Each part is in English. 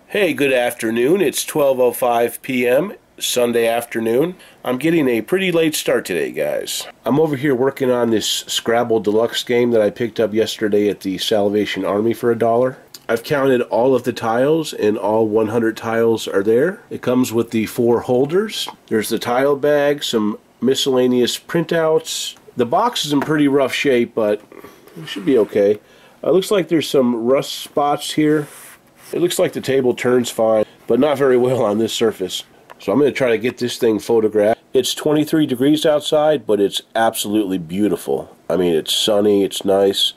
Hey, good afternoon. It's 12:05 p.m. Sunday afternoon. I'm getting a pretty late start today, guys. I'm over here working on this Scrabble Deluxe game that I picked up yesterday at the Salvation Army for $1. I've counted all of the tiles, and all 100 tiles are there. It comes with the 4 holders. There's the tile bag, some miscellaneous printouts. The box is in pretty rough shape, but it should be okay. It looks like there's some rust spots here. It looks like the table turns fine, but not very well on this surface. So I'm going to try to get this thing photographed. It's 23 degrees outside, but it's absolutely beautiful. I mean, it's sunny, it's nice.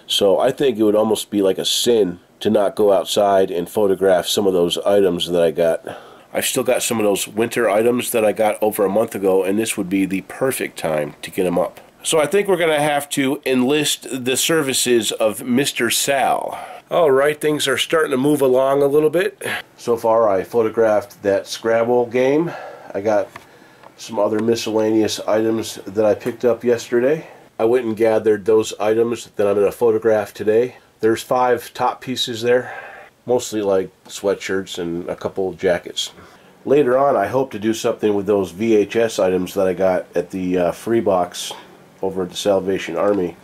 So I think it would almost be like a sin to not go outside and photograph some of those items that I got. I've still got some of those winter items that I got over a month ago, and this would be the perfect time to get them up. So I think we're going to have to enlist the services of Mr. Sal. Alright, things are starting to move along a little bit. So far I photographed that Scrabble game. I got some other miscellaneous items that I picked up yesterday. I went and gathered those items that I'm going to photograph today. There's 5 top pieces there, mostly like sweatshirts and a couple of jackets. Later on I hope to do something with those VHS items that I got at the free box over at the Salvation Army.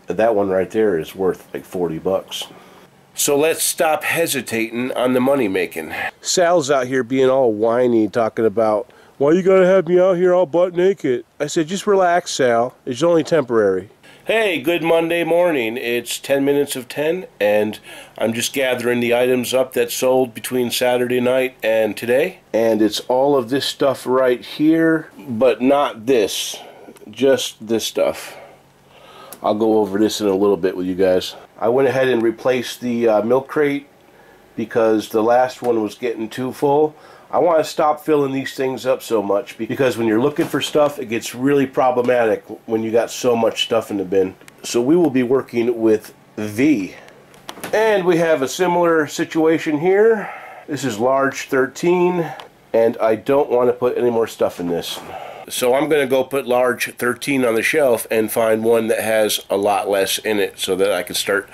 That one right there is worth like 40 bucks. So let's stop hesitating on the money making. Sal's out here being all whiny, talking about, why you gotta have me out here all butt naked? I said, just relax, Sal. It's only temporary. Hey, good Monday morning. It's 10 minutes of 10, and I'm just gathering the items up that sold between Saturday night and today. And it's all of this stuff right here, but not this. Just this stuff. I'll go over this in a little bit with you guys. I went ahead and replaced the milk crate because the last one was getting too full. I want to stop filling these things up so much because when you're looking for stuff, it gets really problematic when you got so much stuff in the bin. So we will be working with V. And we have a similar situation here. This is large 13, and I don't want to put any more stuff in this. So I'm going to go put large 13 on the shelf and find one that has a lot less in it so that I can start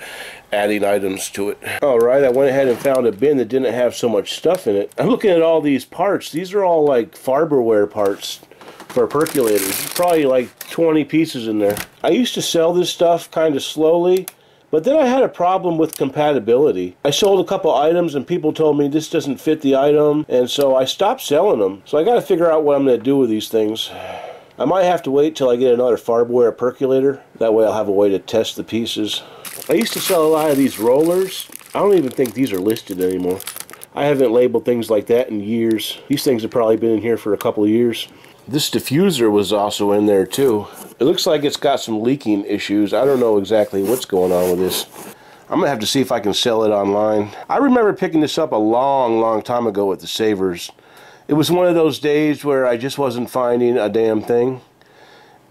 adding items to it. Alright, I went ahead and found a bin that didn't have so much stuff in it. I'm looking at all these parts. These are all like Farberware parts for percolators. There's probably like 20 pieces in there. I used to sell this stuff kind of slowly, but then I had a problem with compatibility. I sold a couple items and people told me this doesn't fit the item, and so I stopped selling them. So I got to figure out what I'm going to do with these things. I might have to wait till I get another Farberware percolator. That way I'll have a way to test the pieces. I used to sell a lot of these rollers. I don't even think these are listed anymore. I haven't labeled things like that in years. These things have probably been in here for a couple of years. This diffuser was also in there too. It looks like it's got some leaking issues. I don't know exactly what's going on with this. I'm going to have to see if I can sell it online. I remember picking this up a long time ago at the Savers. It was one of those days where I just wasn't finding a damn thing,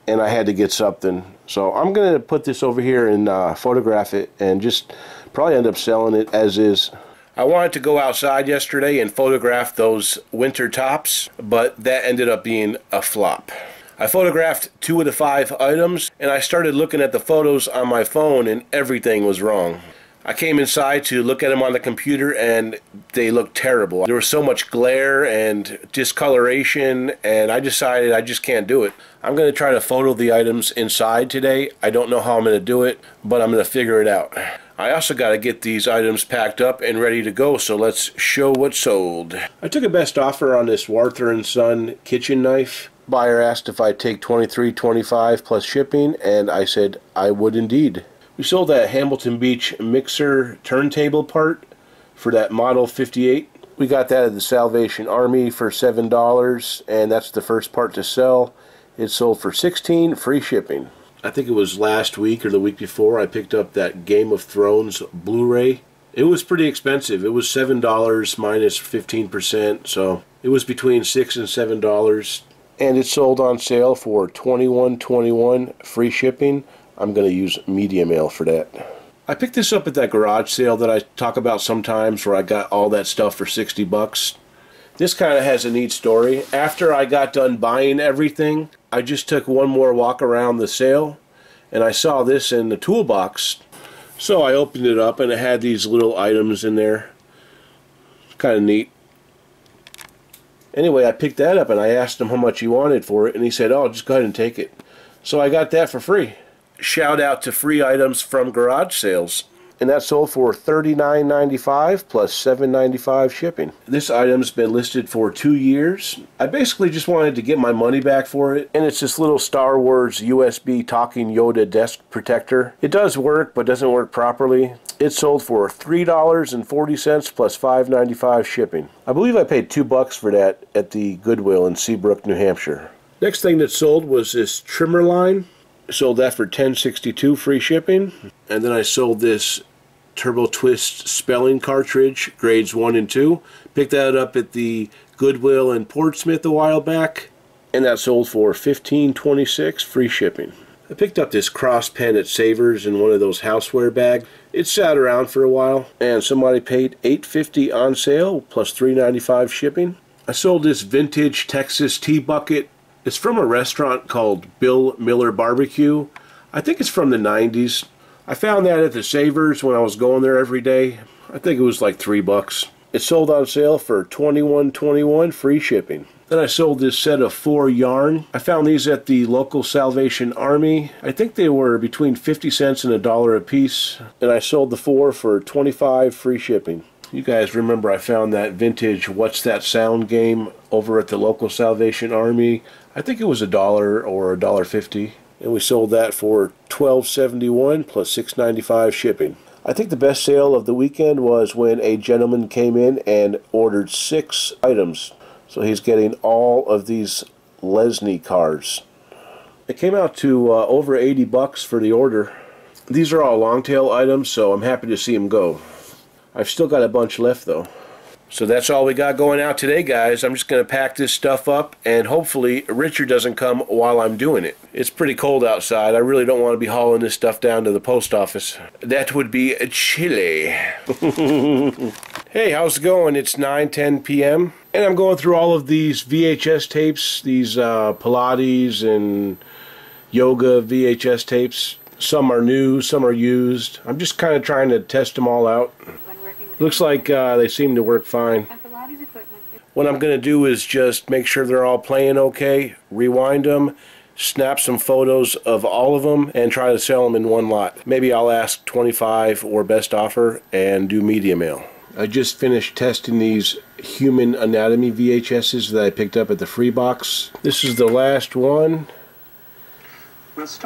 and I had to get something. So I'm going to put this over here and photograph it and just probably end up selling it as is. I wanted to go outside yesterday and photograph those winter tops, but that ended up being a flop. I photographed 2 of the 5 items, and I started looking at the photos on my phone, and everything was wrong. I came inside to look at them on the computer, and they looked terrible. There was so much glare and discoloration, and I decided I just can't do it. I'm going to try to photo the items inside today. I don't know how I'm going to do it, but I'm going to figure it out. I also got to get these items packed up and ready to go, so let's show what's sold. I took a best offer on this Warther & Son kitchen knife. Buyer asked if I'd take $23.25 plus shipping, and I said I would indeed. We sold that Hamilton Beach mixer turntable part for that Model 58. We got that at the Salvation Army for $7, and that's the first part to sell. It sold for $16, free shipping. I think it was last week or the week before I picked up that Game of Thrones Blu-ray. It was pretty expensive. It was $7 minus 15%, so it was between $6 and $7. And it sold on sale for $21.21, free shipping. I'm going to use media mail for that. I picked this up at that garage sale that I talk about sometimes where I got all that stuff for 60 bucks. This kind of has a neat story. After I got done buying everything, I just took one more walk around the sale, and I saw this in the toolbox. So I opened it up, and it had these little items in there. Kind of neat. Anyway, I picked that up and I asked him how much he wanted for it, and he said, oh, just go ahead and take it. So I got that for free. Shout out to free items from garage sales. And that sold for $39.95 plus $7.95 shipping. This item's been listed for 2 years. I basically just wanted to get my money back for it. And it's this little Star Wars USB talking Yoda desk protector. It does work, but doesn't work properly. It sold for $3.40 plus $5.95 shipping. I believe I paid $2 for that at the Goodwill in Seabrook, New Hampshire. Next thing that sold was this trimmer line. Sold that for $10.62 free shipping. And then I sold this Turbo Twist spelling cartridge, grades 1 and 2. Picked that up at the Goodwill in Portsmouth a while back, and that sold for $15.26 free shipping. I picked up this cross pen at Savers in one of those houseware bags. It sat around for a while, and somebody paid $8.50 on sale plus $3.95 shipping. I sold this vintage Texas tea bucket. It's from a restaurant called Bill Miller Barbecue. I think it's from the 90s. I found that at the Savers when I was going there every day. I think it was like $3. It sold on sale for $21.21 free shipping. Then I sold this set of 4 yarn. I found these at the local Salvation Army. I think they were between 50 cents and $1 a piece. And I sold the 4 for $25 free shipping. You guys remember I found that vintage What's That Sound game over at the local Salvation Army. I think it was $1 or $1.50. And we sold that for $12.71 plus $6.95 shipping. I think the best sale of the weekend was when a gentleman came in and ordered 6 items. So he's getting all of these Lesney cards. It came out to over $80 for the order. These are all long tail items, so I'm happy to see them go. I've still got a bunch left though. So that's all we got going out today, guys. I'm just going to pack this stuff up, and hopefully Richard doesn't come while I'm doing it. It's pretty cold outside. I really don't want to be hauling this stuff down to the post office. That would be chilly. Hey, how's it going? It's 9:10 p.m. and I'm going through all of these VHS tapes, these Pilates and yoga VHS tapes. Some are new, some are used. I'm just kind of trying to test them all out. Looks like they seem to work fine. What I'm going to do is just make sure they're all playing okay, rewind them, snap some photos of all of them, and try to sell them in one lot. Maybe I'll ask 25 or best offer and do media mail. I just finished testing these human anatomy VHSs that I picked up at the free box. This is the last one,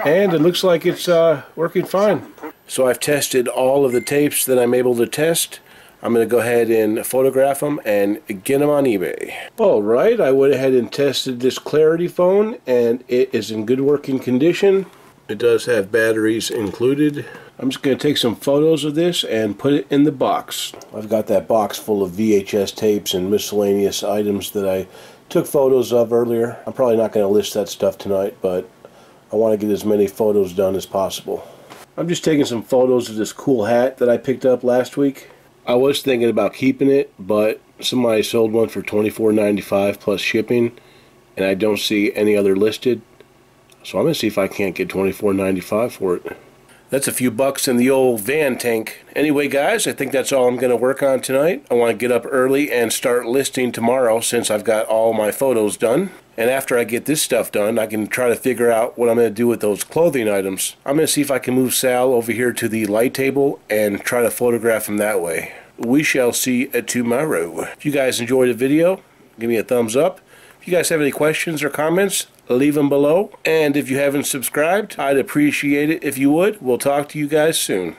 and it looks like it's working fine. So I've tested all of the tapes that I'm able to test. I'm going to go ahead and photograph them and get them on eBay. Alright, I went ahead and tested this Clarity phone, and it is in good working condition. It does have batteries included. I'm just going to take some photos of this and put it in the box. I've got that box full of VHS tapes and miscellaneous items that I took photos of earlier. I'm probably not going to list that stuff tonight, but I want to get as many photos done as possible. I'm just taking some photos of this cool hat that I picked up last week. I was thinking about keeping it, but somebody sold one for $24.95 plus shipping, and I don't see any other listed. So I'm going to see if I can't get $24.95 for it. That's a few bucks in the old van tank. Anyway, guys, I think that's all I'm going to work on tonight. I want to get up early and start listing tomorrow since I've got all my photos done. And after I get this stuff done, I can try to figure out what I'm going to do with those clothing items. I'm going to see if I can move Sal over here to the light table and try to photograph him that way. We shall see tomorrow. If you guys enjoyed the video, give me a thumbs up. If you guys have any questions or comments, leave them below. And if you haven't subscribed, I'd appreciate it if you would. We'll talk to you guys soon.